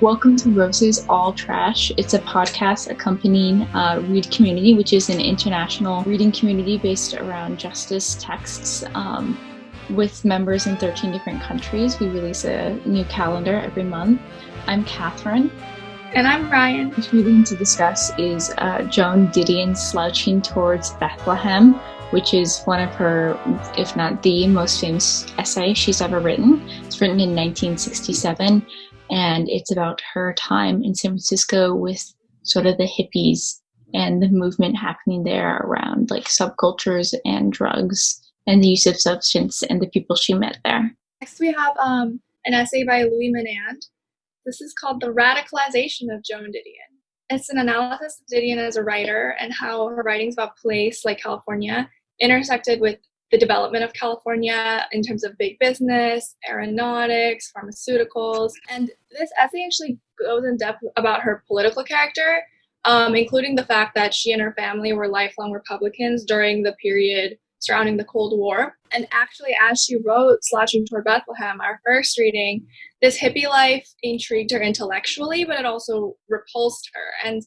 Welcome to Rose's All Trash. It's a podcast accompanying Read Community, which is an international reading community based around justice texts with members in 13 different countries. We release a new calendar every month. I'm Catherine. And I'm Ryan. This reading to discuss is Joan Didion's Slouching Towards Bethlehem, which is one of her, if not the most famous essay she's ever written. It's written in 1967. And it's about her time in San Francisco with sort of the hippies and the movement happening there around like subcultures and drugs and the use of substance and the people she met there. Next we have an essay by Menand. This is called The Radicalization of Joan Didion. It's an analysis of Didion as a writer and how her writings about place like California intersected with the development of California in terms of big business, aeronautics, pharmaceuticals. And this essay actually goes in depth about her political character, including the fact that she and her family were lifelong Republicans during the period surrounding the Cold War. And actually, as she wrote Slouching Toward Bethlehem, our first reading, this hippie life intrigued her intellectually, but it also repulsed her. And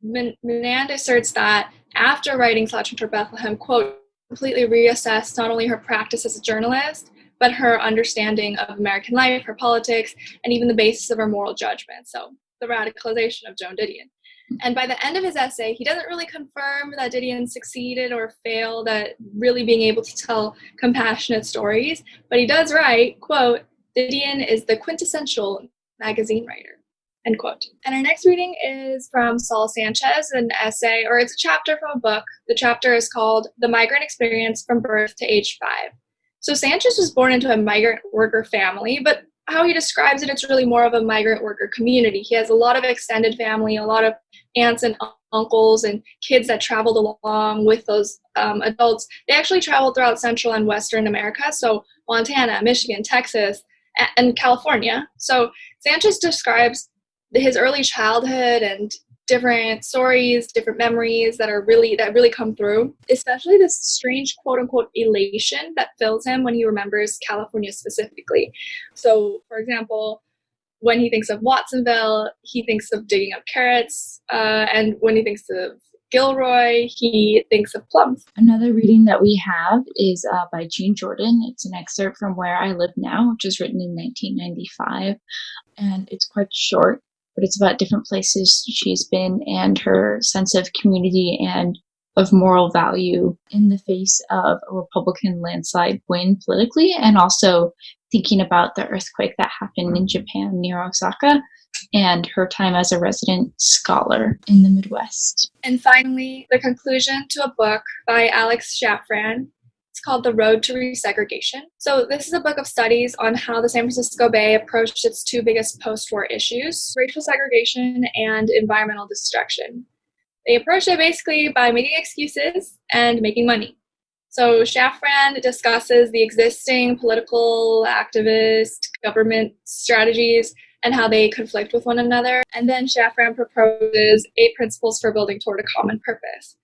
Menand asserts that after writing Slouching Toward Bethlehem, quote, completely reassessed not only her practice as a journalist, but her understanding of American life, her politics, and even the basis of her moral judgment. So the radicalization of Joan Didion. And by the end of his essay, he doesn't really confirm that Didion succeeded or failed at really being able to tell compassionate stories, but he does write, quote, Didion is the quintessential magazine writer. End quote. And our next reading is from Saul Sanchez, an essay, or it's a chapter from a book. The chapter is called The Migrant Experience from Birth to Age 5. So Sanchez was born into a migrant worker family, but how he describes it, it's really more of a migrant worker community. He has a lot of extended family, a lot of aunts and uncles and kids that traveled along with those adults. They actually traveled throughout Central and Western America, so Montana, Michigan, Texas, and California. So Sanchez describes his early childhood and different stories, different memories that really come through, especially this strange quote unquote elation that fills him when he remembers California specifically. So, for example, when he thinks of Watsonville, he thinks of digging up carrots, and when he thinks of Gilroy, he thinks of plums. Another reading that we have is by Jean Jordan. It's an excerpt from Where I Live Now, which was written in 1995, and it's quite short, but it's about different places she's been and her sense of community and of moral value in the face of a Republican landslide win politically, and also thinking about the earthquake that happened in Japan near Osaka and her time as a resident scholar in the Midwest. And finally, the conclusion to a book by Alex Schafran. It's called The Road to Resegregation. So this is a book of studies on how the San Francisco Bay approached its two biggest post-war issues, racial segregation and environmental destruction. They approached it basically by making excuses and making money. So Schafran discusses the existing political, activist, government strategies and how they conflict with one another. And then Schafran proposes 8 principles for building toward a common purpose.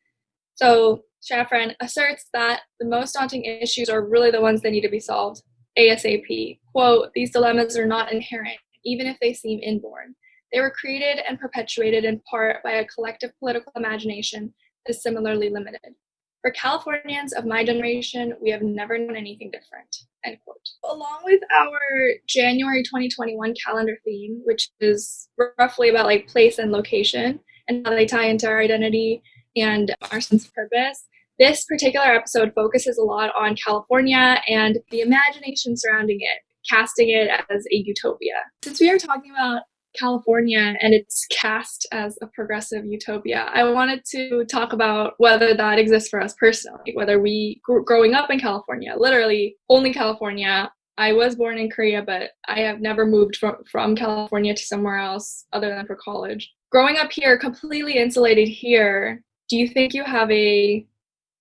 So Schafran asserts that the most daunting issues are really the ones that need to be solved ASAP. Quote, these dilemmas are not inherent, even if they seem inborn. They were created and perpetuated in part by a collective political imagination that is similarly limited. For Californians of my generation, we have never known anything different. End quote. Along with our January 2021 calendar theme, which is roughly about like place and location and how they tie into our identity and our sense of purpose, this particular episode focuses a lot on California and the imagination surrounding it, casting it as a utopia. Since we are talking about California and it's cast as a progressive utopia, I wanted to talk about whether that exists for us personally, whether we growing up in California, literally only California. I was born in Korea, but I have never moved from California to somewhere else other than for college. Growing up here, completely insulated here, do you think you have a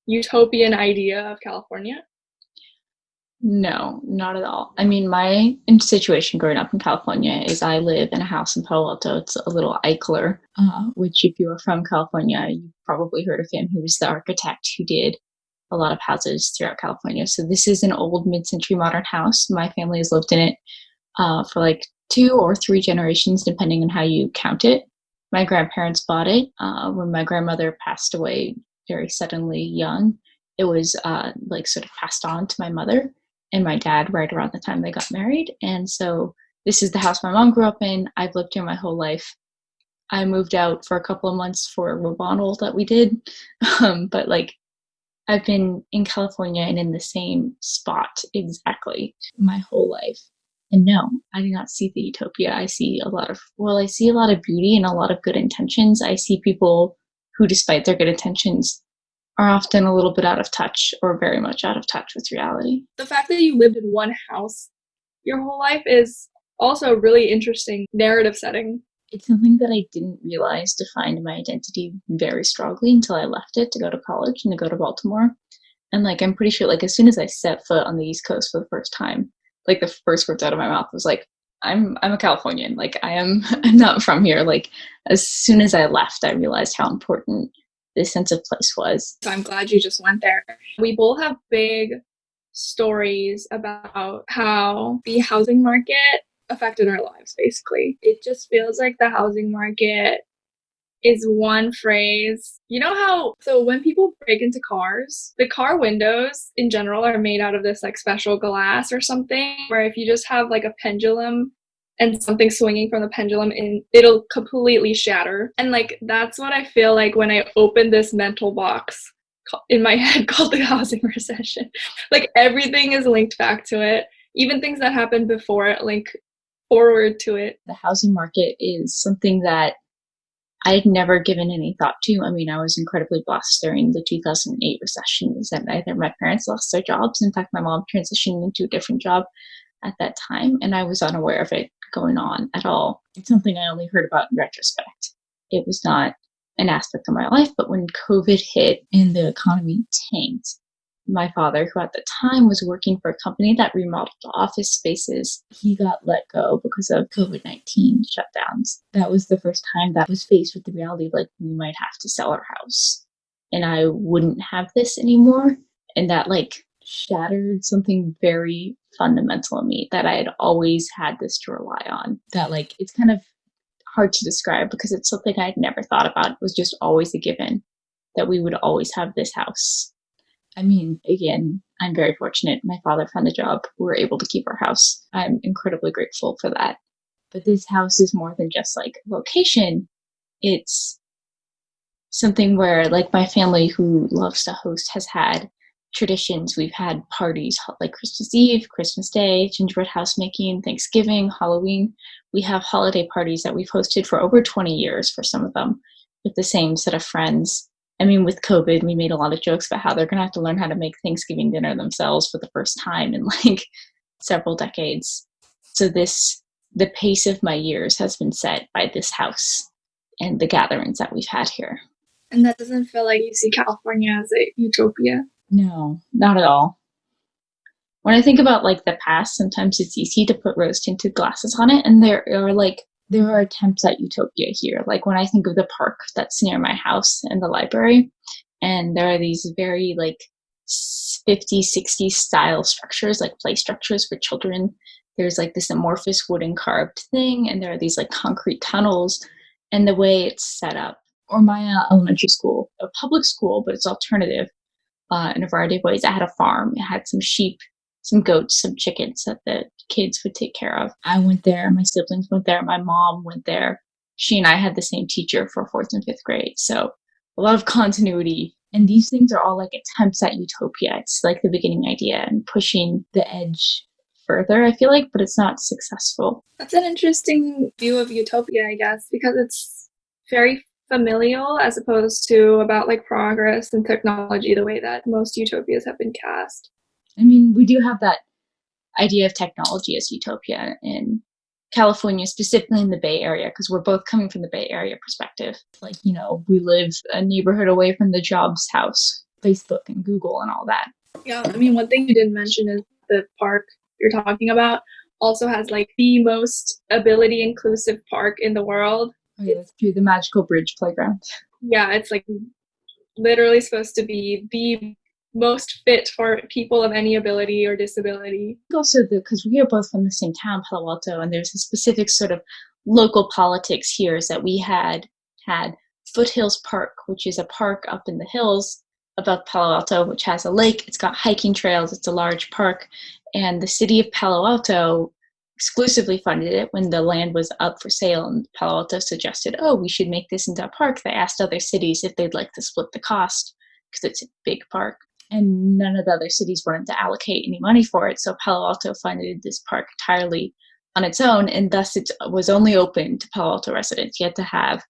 utopian idea of California? No, not at all. I mean, my situation growing up in California is I live in a house in Palo Alto. It's a little Eichler, which if you are from California, you've probably heard of him. He was the architect who did a lot of houses throughout California. So this is an old mid-century modern house. My family has lived in it for like two or three generations, depending on how you count it. My grandparents bought it when my grandmother passed away very suddenly young. It was like sort of passed on to my mother and my dad right around the time they got married. And so this is the house my mom grew up in. I've lived here my whole life. I moved out for a couple of months for a remodel that we did. But like I've been in California and in the same spot exactly my whole life. And no, I do not see the utopia. I see I see a lot of beauty and a lot of good intentions. I see people who, despite their good intentions, are often a little bit out of touch or very much out of touch with reality. The fact that you lived in one house your whole life is also a really interesting narrative setting. It's something that I didn't realize defined my identity very strongly until I left it to go to college and to go to Baltimore. And like, I'm pretty sure, like, as soon as I set foot on the East Coast for the first time, like, the first words out of my mouth was like, I'm a Californian. Like, I'm not from here. Like, as soon as I left, I realized how important this sense of place was. So I'm glad you just went there. We both have big stories about how the housing market affected our lives, basically. It just feels like the housing market is one phrase. You know how, so when people break into cars, the car windows in general are made out of this like special glass or something, where if you just have like a pendulum and something swinging from the pendulum in, it'll completely shatter. And like, that's what I feel like when I open this mental box in my head called the housing recession. Like everything is linked back to it. Even things that happened before it link forward to it. The housing market is something that I'd never given any thought to. I mean, I was incredibly blessed during the 2008 recession, is that neither of my parents lost their jobs. In fact, my mom transitioned into a different job at that time, and I was unaware of it going on at all. It's something I only heard about in retrospect. It was not an aspect of my life, but when COVID hit and the economy tanked, my father, who at the time was working for a company that remodeled office spaces, he got let go because of COVID-19 shutdowns. That was the first time that I was faced with the reality of like, we might have to sell our house and I wouldn't have this anymore. And that like shattered something very fundamental in me that I had always had this to rely on. That like, it's kind of hard to describe because it's something I had never thought about. It was just always a given that we would always have this house. I mean, again, I'm very fortunate. My father found a job. We were able to keep our house. I'm incredibly grateful for that. But this house is more than just like location. It's something where like my family who loves to host has had traditions. We've had parties like Christmas Eve, Christmas Day, gingerbread house making, Thanksgiving, Halloween. We have holiday parties that we've hosted for over 20 years for some of them with the same set of friends. I mean, with COVID, we made a lot of jokes about how they're going to have to learn how to make Thanksgiving dinner themselves for the first time in like several decades. So the pace of my years has been set by this house and the gatherings that we've had here. And that doesn't feel like you see California as a utopia. No, not at all. When I think about like the past, sometimes it's easy to put rose tinted glasses on it, and there are attempts at utopia here. Like when I think of the park that's near my house and the library, and there are these very like 50s, 60s style structures, like play structures for children. There's like this amorphous wooden carved thing, and there are these like concrete tunnels, and the way it's set up. Or my elementary school, a public school, but it's alternative in a variety of ways. I had a farm. It had some sheep, some goats, some chickens that the kids would take care of. I went there. My siblings went there. My mom went there. She and I had the same teacher for 4th and 5th grade. So a lot of continuity. And these things are all like attempts at utopia. It's like the beginning idea and pushing the edge further, I feel like, but it's not successful. That's an interesting view of utopia, I guess, because it's very familial as opposed to about like progress and technology, the way that most utopias have been cast. I mean, we do have that idea of technology as utopia in California, specifically in the Bay Area, because we're both coming from the Bay Area perspective. Like, you know, we live a neighborhood away from the Jobs house, Facebook and Google and all that. Yeah, I mean, one thing you didn't mention is the park you're talking about also has like the most ability inclusive park in the world. Oh, yeah, that's true. The Magical Bridge Playground. Yeah, it's like literally supposed to be the most fit for people of any ability or disability. Also, because we are both from the same town, Palo Alto, and there's a specific sort of local politics here is that we had Foothills Park, which is a park up in the hills above Palo Alto, which has a lake. It's got hiking trails. It's a large park. And the city of Palo Alto exclusively funded it when the land was up for sale. And Palo Alto suggested, oh, we should make this into a park. They asked other cities if they'd like to split the cost because it's a big park. And none of the other cities wanted to allocate any money for it. So Palo Alto funded this park entirely on its own. And thus it was only open to Palo Alto residents. You had to have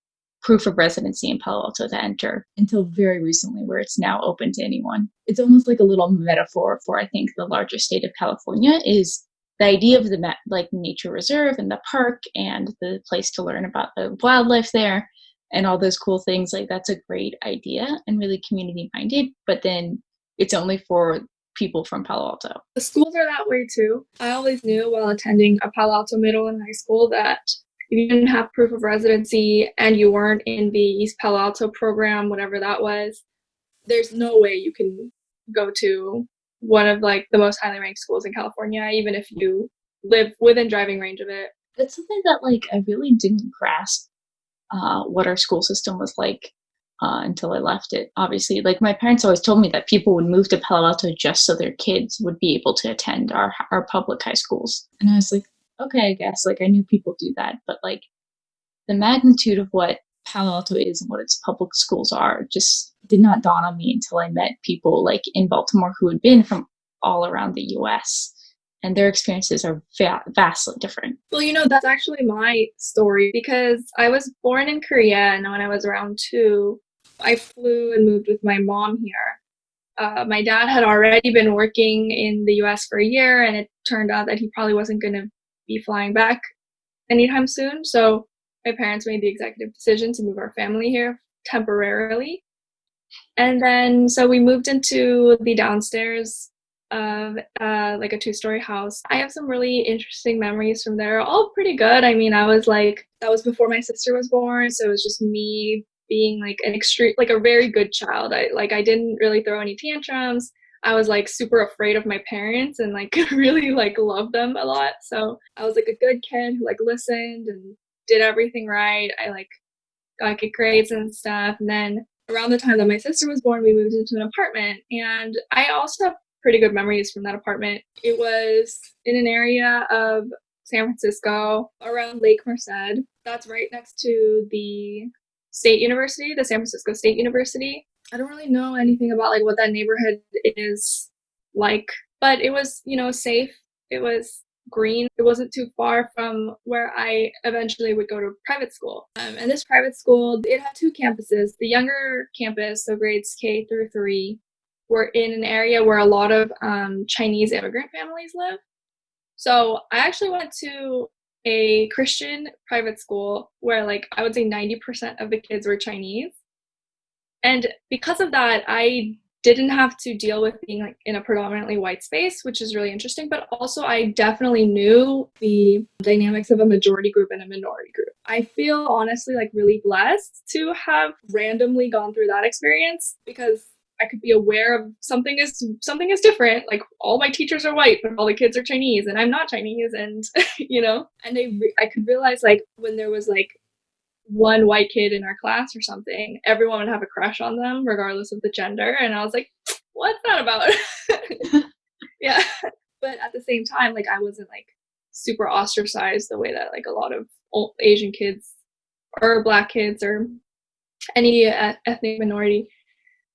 proof of residency in Palo Alto to enter until very recently, where it's now open to anyone. It's almost like a little metaphor for, I think, the larger state of California is the idea of the nature reserve and the park and the place to learn about the wildlife there and all those cool things. Like, that's a great idea and really community minded, but then it's only for people from Palo Alto. The schools are that way too. I always knew while attending a Palo Alto middle and high school that if you didn't have proof of residency and you weren't in the East Palo Alto program, whatever that was, there's no way you can go to one of like the most highly ranked schools in California, even if you live within driving range of it. That's something that I really didn't grasp what our school system was like until I left it. Obviously, my parents always told me that people would move to Palo Alto just so their kids would be able to attend our public high schools. And I was like, okay, I guess I knew people do that, but the magnitude of what Palo Alto is and what its public schools are just did not dawn on me until I met people in Baltimore who had been from all around the US, and their experiences are vastly different. Well, that's actually my story because I was born in Korea, and when I was around 2, I flew and moved with my mom here. My dad had already been working in the US for a year, and it turned out that he probably wasn't going to be flying back anytime soon. So my parents made the executive decision to move our family here temporarily. And then, so we moved into the downstairs of a 2-story house. I have some really interesting memories from there, all pretty good. I mean, that was before my sister was born, so it was just me being a very good child. I didn't really throw any tantrums. I was super afraid of my parents and really loved them a lot. So I was a good kid who listened and did everything right. I got good grades and stuff. And then around the time that my sister was born, we moved into an apartment, and I also have pretty good memories from that apartment. It was in an area of San Francisco around Lake Merced. That's right next to the State University, the San Francisco State University. I don't really know anything about what that neighborhood is like, but it was, safe. It was green. It wasn't too far from where I eventually would go to private school. And this private school, it had 2 campuses. The younger campus, so grades K through 3, were in an area where a lot of Chinese immigrant families live. So I actually went to a Christian private school where I would say 90% of the kids were Chinese. And because of that, I didn't have to deal with being in a predominantly white space, which is really interesting. But also I definitely knew the dynamics of a majority group and a minority group. I feel honestly really blessed to have randomly gone through that experience because I could be aware of something is different. All my teachers are white, but all the kids are Chinese, and I'm not Chinese, and and I could realize when there was one white kid in our class or something, everyone would have a crush on them regardless of the gender, and I was like, what's that about? Yeah, but at the same time, I wasn't super ostracized the way that a lot of old Asian kids or Black kids or any ethnic minority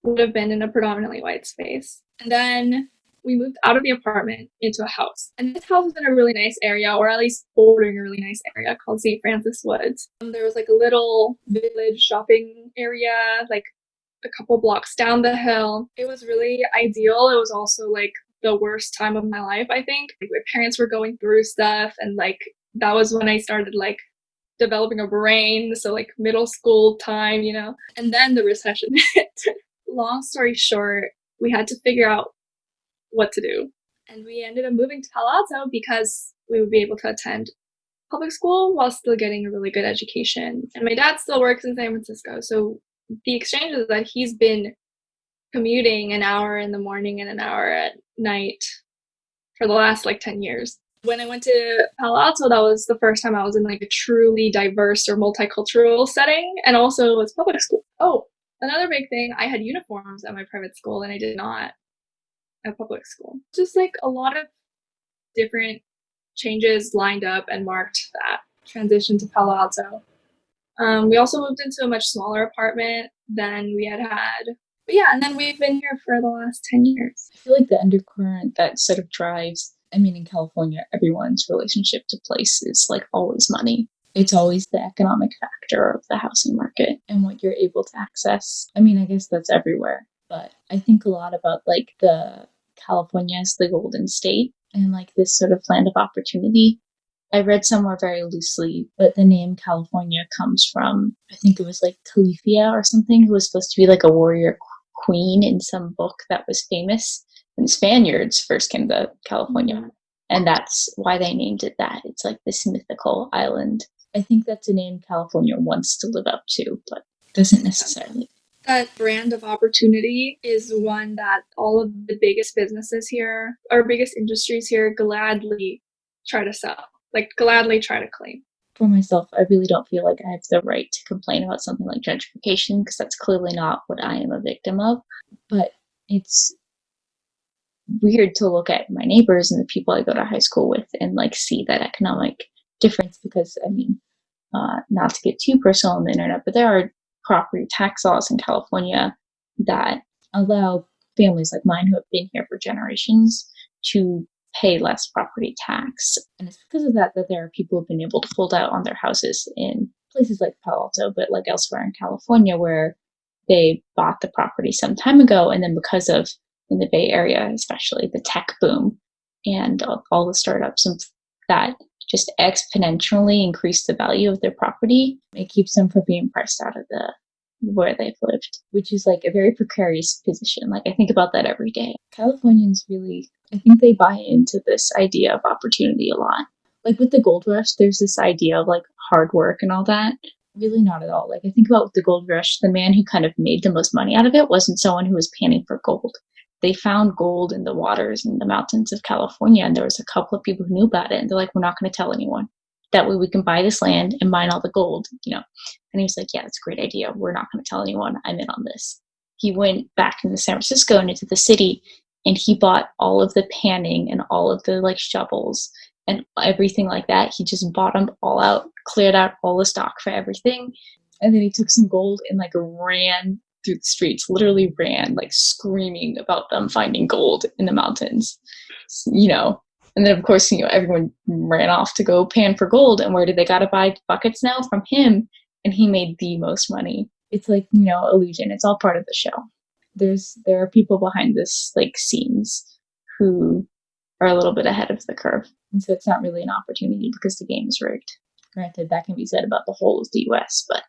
would have been in a predominantly white space. And then we moved out of the apartment into a house. And this house was in a really nice area, or at least bordering a really nice area called St. Francis Woods. There was a little village shopping area, a couple blocks down the hill. It was really ideal. It was also the worst time of my life, I think. My parents were going through stuff, and that was when I started developing a brain. So middle school time, and then the recession hit. Long story short, we had to figure out what to do. And we ended up moving to Palo Alto because we would be able to attend public school while still getting a really good education. And my dad still works in San Francisco. So the exchange is that he's been commuting an hour in the morning and an hour at night for the last like 10 years. When I went to Palo Alto, that was the first time I was in like a truly diverse or multicultural setting, and also it was public school. Oh, another big thing, I had uniforms at my private school and I did not at public school. Just like a lot of different changes lined up and marked that transition to Palo Alto. We also moved into a much smaller apartment than we had. But yeah, and then we've been here for the last 10 years. I feel like the undercurrent that sort of drives, I mean, in California, everyone's relationship to place is like always money. It's always the economic factor of the housing market and what you're able to access. I mean, I guess that's everywhere, but I think a lot about like California as the Golden State and like this sort of land of opportunity. I read somewhere very loosely, but the name California comes from, I think it was like Califia or something, who was supposed to be like a warrior queen in some book that was famous. And Spaniards first came to California. Mm-hmm. And that's why they named it that. It's like this mythical island. I think that's a name California wants to live up to, but doesn't necessarily. That brand of opportunity is one that all of the biggest businesses here, or biggest industries here, gladly try to sell. Like gladly try to claim. For myself, I really don't feel like I have the right to complain about something like gentrification, because that's clearly not what I am a victim of. But it's weird to look at my neighbors and the people I go to high school with and like see that economic difference, because I mean, not to get too personal on the internet, but there are property tax laws in California that allow families like mine who have been here for generations to pay less property tax. And it's because of that there are people who've been able to hold out on their houses in places like Palo Alto, but like elsewhere in California, where they bought the property some time ago. And then because of, in the Bay Area, especially the tech boom and all the startups that just exponentially increase the value of their property, it keeps them from being priced out of where they've lived, which is like a very precarious position. Like I think about that every day. Californians really, I think they buy into this idea of opportunity a lot. Like with the gold rush, there's this idea of like hard work and all that. Really not at all. Like I think about with the gold rush, the man who kind of made the most money out of it wasn't someone who was panning for gold. They found gold in the waters and the mountains of California, and there was a couple of people who knew about it, and they're like, we're not going to tell anyone. That way we can buy this land and mine all the gold, you know. And he was like, yeah, that's a great idea. We're not going to tell anyone. I'm in on this. He went back into San Francisco and into the city, and he bought all of the panning and all of the like shovels and everything like that. He just bought them all out, cleared out all the stock for everything. And then he took some gold and like ran through the streets, literally ran, like screaming about them finding gold in the mountains, you know. And then, of course, you know, everyone ran off to go pan for gold. And where did they got to buy buckets now? From him. And he made the most money. It's like, you know, illusion. It's all part of the show. There are people behind this, like, scenes who are a little bit ahead of the curve. And so it's not really an opportunity because the game is rigged. Granted, that can be said about the whole of the US, but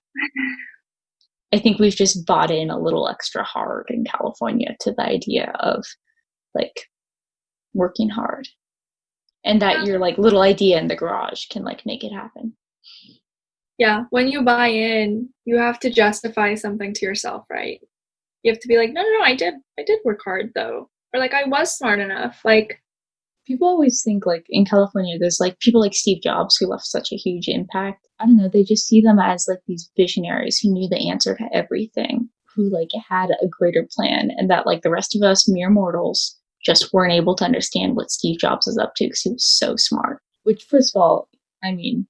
I think we've just bought in a little extra hard in California to the idea of, like, working hard. And that your like little idea in the garage can like make it happen. Yeah, when you buy in, you have to justify something to yourself, right? You have to be like, no, I did work hard though, or like I was smart enough. Like people always think like in California, there's like people like Steve Jobs who left such a huge impact. I don't know, they just see them as like these visionaries who knew the answer to everything, who like had a greater plan, and that like the rest of us mere mortals just weren't able to understand what Steve Jobs was up to because he was so smart. Which, first of all, I mean,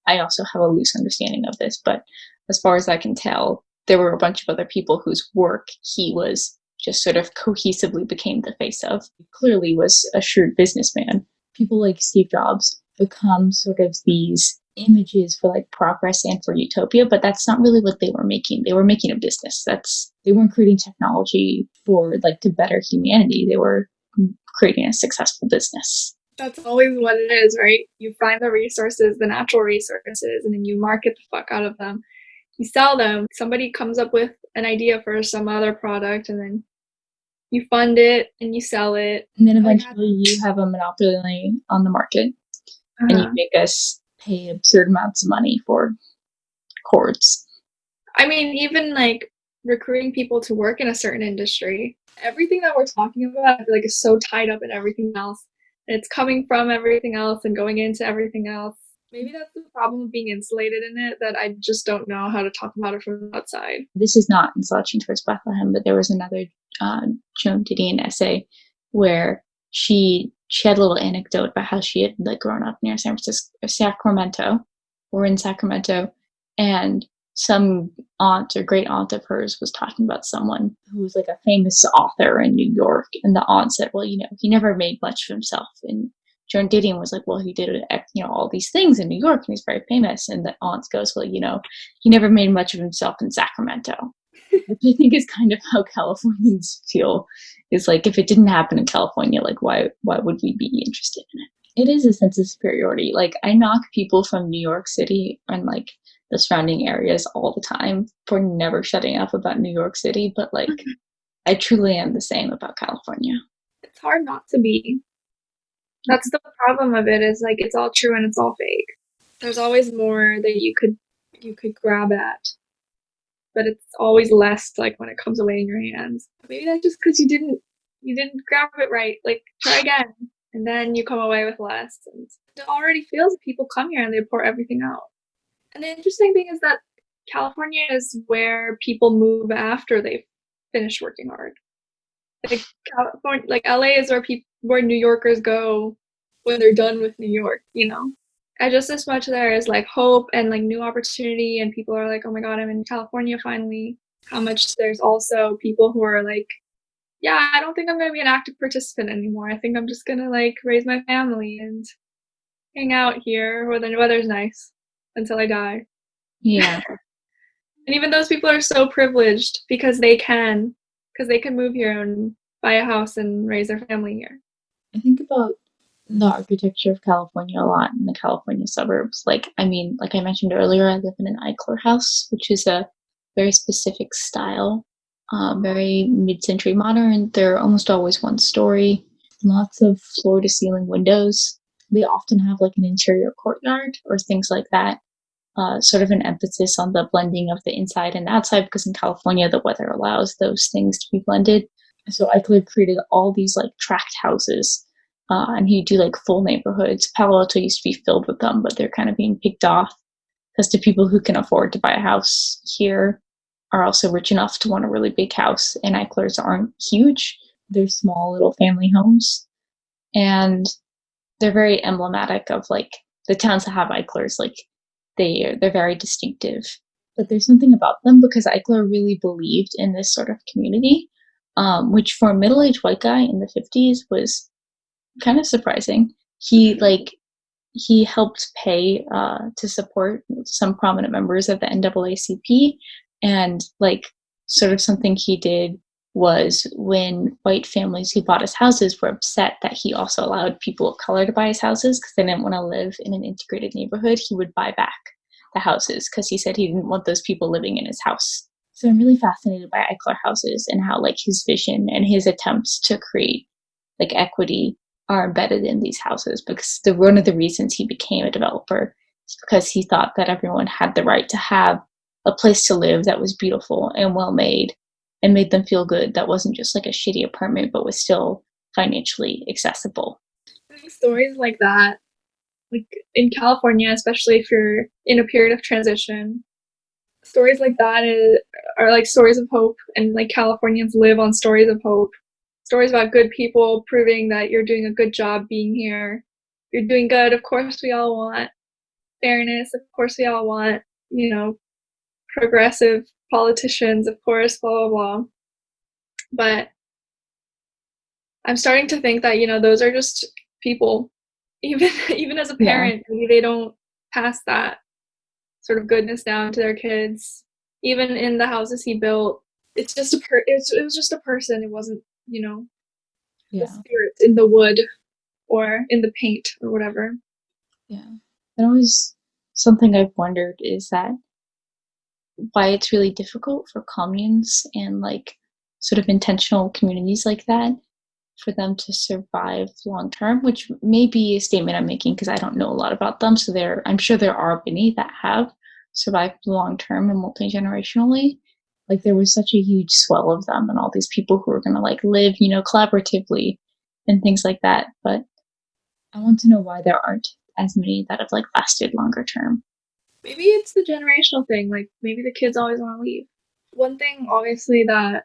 I also have a loose understanding of this, but as far as I can tell, there were a bunch of other people whose work he was just sort of cohesively became the face of. He clearly was a shrewd businessman. People like Steve Jobs become sort of these images for like progress and for utopia, but that's not really what they were making. They were making a business. They weren't creating technology for like to better humanity. They were creating a successful business. That's always what it is, right? You find the resources, the natural resources, and then you market the fuck out of them. You sell them. Somebody comes up with an idea for some other product, and then you fund it and you sell it. And then eventually you have a monopoly on the market, and you make us pay absurd amounts of money for cords. I mean, even like recruiting people to work in a certain industry. Everything that we're talking about, I feel like, is so tied up in everything else. And it's coming from everything else and going into everything else. Maybe that's the problem of being insulated in it, that I just don't know how to talk about it from the outside. This is not in Slouching towards Bethlehem, but there was another Joan Didion essay where she had a little anecdote about how she had like grown up near San Francisco, Sacramento, or in Sacramento, and some aunt or great aunt of hers was talking about someone who was like a famous author in New York, and the aunt said, "Well, he never made much of himself." And Joan Didion was like, "Well, he did all these things in New York, and he's very famous." And the aunt goes, "Well, he never made much of himself in Sacramento," which I think is kind of how Californians feel. Is like, if it didn't happen in California, like why would we be interested in it? It is a sense of superiority. Like, I knock people from New York City and like the surrounding areas all the time for never shutting up about New York City, but like I truly am the same about California. It's hard not to be. That's the problem of it, is like it's all true and it's all fake. There's always more that you could grab at, but it's always less like when it comes away in your hands. Maybe that's just because you didn't grab it right. Like, try again, and then you come away with less. And it already feels that people come here and they pour everything out. And the interesting thing is that California is where people move after they've finished working hard. Like California, like LA is where New Yorkers go when they're done with New York, And just as much there is like hope and like new opportunity, and people are like, "Oh my God, I'm in California finally." How much there's also people who are like, "Yeah, I don't think I'm going to be an active participant anymore. I think I'm just going to like raise my family and hang out here where the weather's nice until I die." Yeah. And even those people are so privileged because they can move here and buy a house and raise their family here. I think about the architecture of California a lot in the California suburbs. Like I mentioned earlier, I live in an Eichler house, which is a very specific style, very mid-century modern. They're almost always one story, lots of floor-to-ceiling windows. They often have like an interior courtyard or things like that. Sort of an emphasis on the blending of the inside and outside, because in California the weather allows those things to be blended. So Eichler created all these like tract houses, and he'd do like full neighborhoods. Palo Alto used to be filled with them, but they're kind of being picked off because the people who can afford to buy a house here are also rich enough to want a really big house, and Eichlers aren't huge. They're small little family homes, and they're very emblematic of like the towns that have Eichlers. Like they're very distinctive. But there's something about them because Eichler really believed in this sort of community, which for a middle-aged white guy in the 50s was kind of surprising. He helped pay to support some prominent members of the NAACP, and like sort of something he did was when white families who bought his houses were upset that he also allowed people of color to buy his houses because they didn't want to live in an integrated neighborhood, he would buy back the houses because he said he didn't want those people living in his house. So I'm really fascinated by Eichler houses and how like his vision and his attempts to create like equity are embedded in these houses, because one of the reasons he became a developer is because he thought that everyone had the right to have a place to live that was beautiful and well made and made them feel good, that wasn't just like a shitty apartment but was still financially accessible. I think stories like that, like in California, especially if you're in a period of transition, stories like that are like stories of hope, and like Californians live on stories of hope. Stories about good people proving that you're doing a good job being here. You're doing good. Of course, we all want fairness. Of course, we all want, progressive politicians. Of course, blah, blah, blah. But I'm starting to think that, those are just people. Even as a parent, maybe they don't pass that sort of goodness down to their kids. Even in the houses he built, it's just it was just a person. It wasn't, the spirit in the wood or in the paint or whatever. Yeah. And always something I've wondered is that why it's really difficult for communes and like sort of intentional communities like that for them to survive long term, which may be a statement I'm making because I don't know a lot about them. So I'm sure there are many that have survived long term and multi-generationally. Like there was such a huge swell of them and all these people who were going to like live, collaboratively and things like that. But I want to know why there aren't as many that have like lasted longer term. Maybe it's the generational thing. Like maybe the kids always want to leave. One thing, obviously, that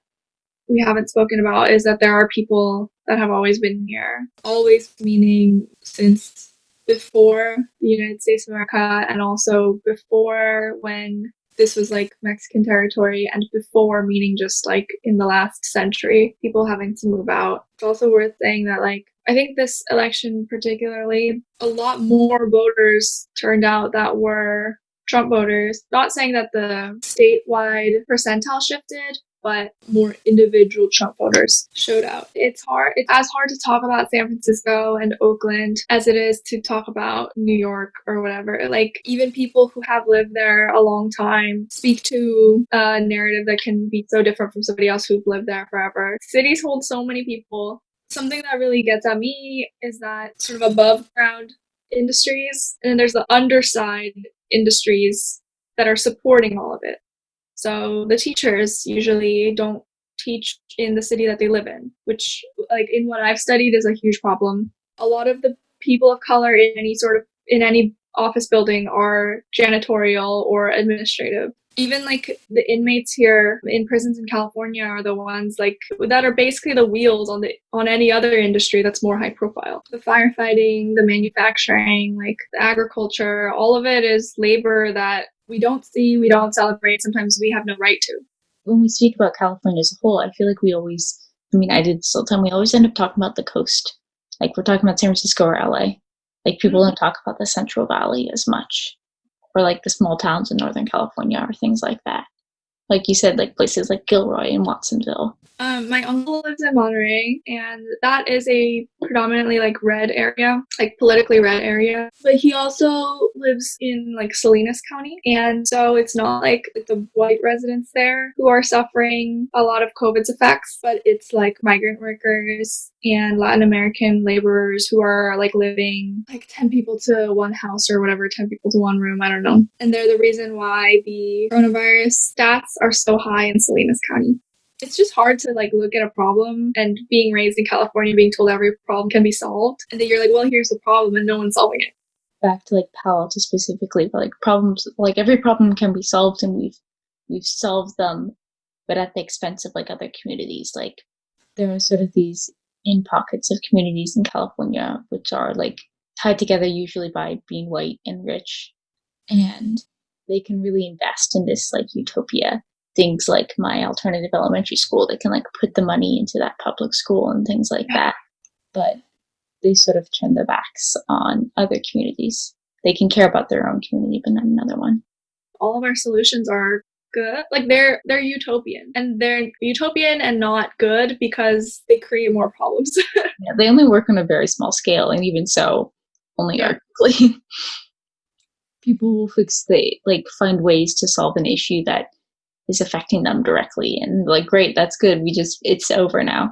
we haven't spoken about is that there are people that have always been here. Always meaning since before the United States of America, and also before when this was like Mexican territory, and before meaning just like in the last century, people having to move out. It's also worth saying that like I think this election particularly, a lot more voters turned out that were Trump voters. Not saying that the statewide percentile shifted, but more individual Trump voters showed out. It's as hard to talk about San Francisco and Oakland as it is to talk about New York or whatever. Like, even people who have lived there a long time speak to a narrative that can be so different from somebody else who's lived there forever. Cities hold so many people. Something that really gets at me is that sort of above ground industries, and then there's the underside industries that are supporting all of it. So the teachers usually don't teach in the city that they live in, which, like, in what I've studied is a huge problem. A lot of the people of color in any office building are janitorial or administrative. Even like the inmates here in prisons in California are the ones like that are basically the wheels on any other industry that's more high profile. The firefighting, the manufacturing, like the agriculture, all of it is labor that we don't see, we don't celebrate, sometimes we have no right to. When we speak about California as a whole, I feel like I did this all the time, we always end up talking about the coast. Like we're talking about San Francisco or LA. Like people don't talk about the Central Valley as much. Or like the small towns in Northern California or things like that. Like you said, like places like Gilroy and Watsonville. My uncle lives in Monterey, and that is a predominantly like red area, like politically red area. But he also lives in like Salinas County, and so it's not like the white residents there who are suffering a lot of COVID's effects, but it's like migrant workers and Latin American laborers who are like living like 10 people to one house or whatever, 10 people to one room, I don't know. And they're the reason why the coronavirus stats are so high in Salinas County. It's just hard to like look at a problem and being raised in California, being told every problem can be solved. And then you're like, well, here's the problem and no one's solving it. Back to like Palo Alto specifically, but like problems, like every problem can be solved and we've solved them, but at the expense of like other communities. Like there are sort of these in pockets of communities in California, which are like tied together usually by being white and rich. And they can really invest in this like utopia. Things like my alternative elementary school, they can like put the money into that public school and things like that. But they sort of turn their backs on other communities. They can care about their own community, but not another one. All of our solutions are good. Like they're utopian, and they're utopian and not good because they create more problems. Yeah, they only work on a very small scale, and even so, only arguably. People will find ways to solve an issue that is affecting them directly, and like, great, that's good, it's over now.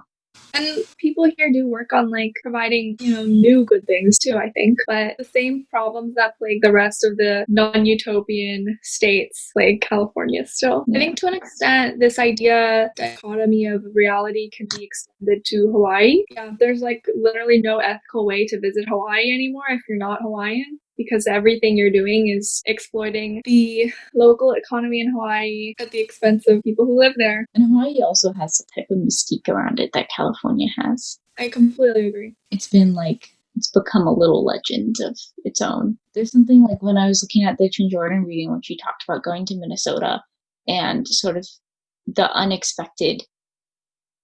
And people here do work on like providing, new good things too, I think. But the same problems that plague the rest of the non-utopian states plague California still. Yeah. I think to an extent, this dichotomy of reality can be extended to Hawaii. Yeah, there's like literally no ethical way to visit Hawaii anymore if you're not Hawaiian, because everything you're doing is exploiting the local economy in Hawaii at the expense of people who live there. And Hawaii also has a type of mystique around it that California has. I completely agree. It's become a little legend of its own. There's something like when I was looking at the Jordan reading when she talked about going to Minnesota and sort of the unexpected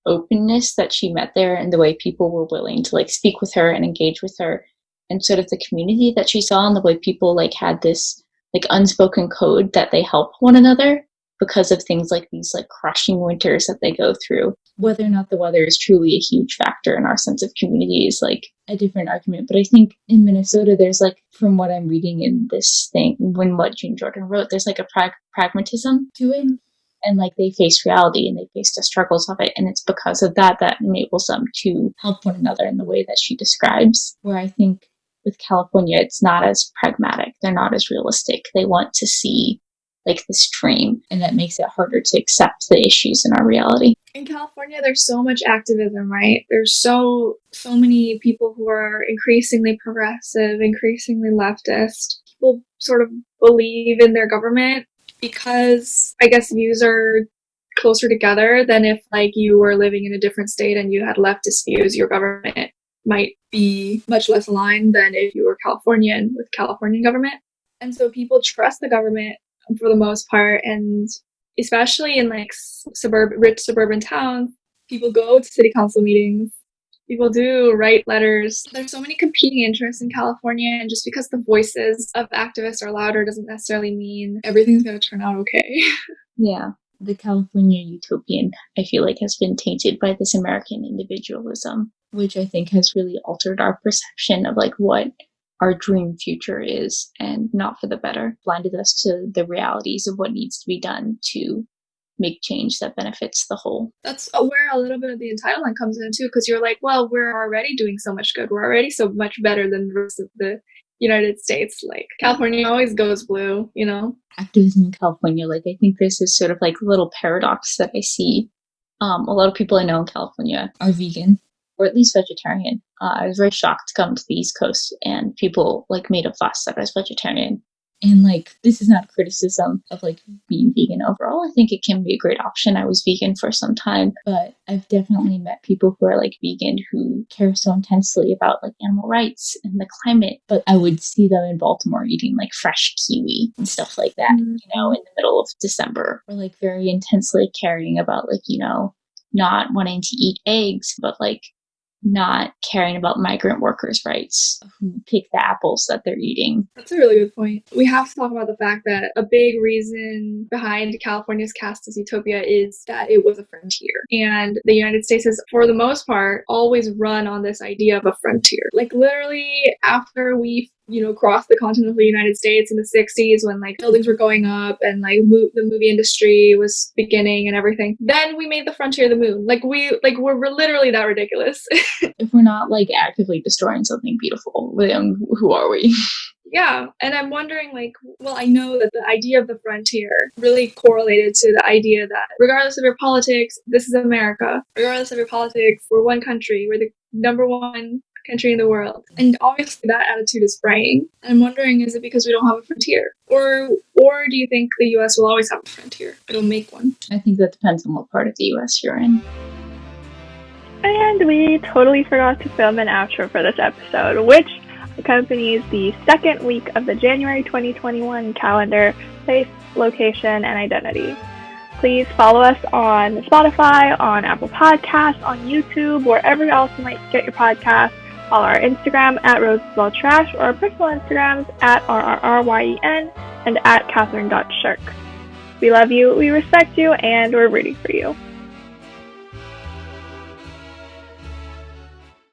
openness that she met there and the way people were willing to like speak with her and engage with her, and sort of the community that she saw and the way people like had this like unspoken code that they help one another because of things like these like crushing winters that they go through. Whether or not the weather is truly a huge factor in our sense of community is like a different argument. But I think in Minnesota, there's like, from what I'm reading in this thing, when what June Jordan wrote, there's like a pragmatism to it. And like they face reality and they face the struggles of it. And it's because of that enables them to help one another in the way that she describes. Where I think with California, it's not as pragmatic. They're not as realistic. They want to see like this dream, and that makes it harder to accept the issues in our reality. In California, there's so much activism, right? There's so many people who are increasingly progressive, increasingly leftist. People sort of believe in their government because I guess views are closer together than if like you were living in a different state and you had leftist views. Your government might be much less aligned than if you were Californian with Californian government. And so people trust the government for the most part, and especially in like rich suburban towns, people go to city council meetings. People do write letters. There's so many competing interests in California, and just because the voices of activists are louder doesn't necessarily mean everything's going to turn out okay. Yeah. The California utopian, I feel like, has been tainted by this American individualism, which I think has really altered our perception of like what our dream future is, and not for the better. Blinded us to the realities of what needs to be done to make change that benefits the whole. That's where a little bit of the entitlement comes in too, because you're like, well, we're already doing so much good. We're already so much better than the rest of the United States. Like California always goes blue, you know? Activism in California, like I think there's this sort of like little paradox that I see. A lot of people I know in California are vegan, or at least vegetarian. I was very shocked to come to the East Coast and people like made a fuss that I was vegetarian. And like, this is not a criticism of like being vegan overall. I think it can be a great option. I was vegan for some time, but I've definitely met people who are like vegan who care so intensely about like animal rights and the climate. But I would see them in Baltimore eating like fresh kiwi and stuff like that, you know, in the middle of December, or like very intensely caring about like, you know, not wanting to eat eggs, but like not caring about migrant workers' rights who pick the apples that they're eating. That's a really good point. We have to talk about the fact that a big reason behind California's cast as utopia is that it was a frontier. And the United States has, for the most part, always run on this idea of a frontier. Like literally after we crossed the continental United States in the 60s when like buildings were going up and like the movie industry was beginning and everything, then we made the frontier the moon. We're literally that ridiculous. If we're not like actively destroying something beautiful, then who are we? Yeah, and I'm wondering, like, well, I know that the idea of the frontier really correlated to the idea that regardless of your politics, this is America. Regardless of your politics, we're one country. We're the number one country in the world. And obviously that attitude is fraying. And I'm wondering, is it because we don't have a frontier? Or do you think the US will always have a frontier? It'll make one. I think that depends on what part of the US you're in. And we totally forgot to film an outro for this episode, which accompanies the second week of the January 2021 calendar, place, location, and identity. Please follow us on Spotify, on Apple Podcasts, on YouTube, wherever else you might get your podcasts. Follow our Instagram at RosesWellTrash, or our personal Instagrams at RRRYEN and at Catherine.Shirk. We love you, we respect you, and we're rooting for you.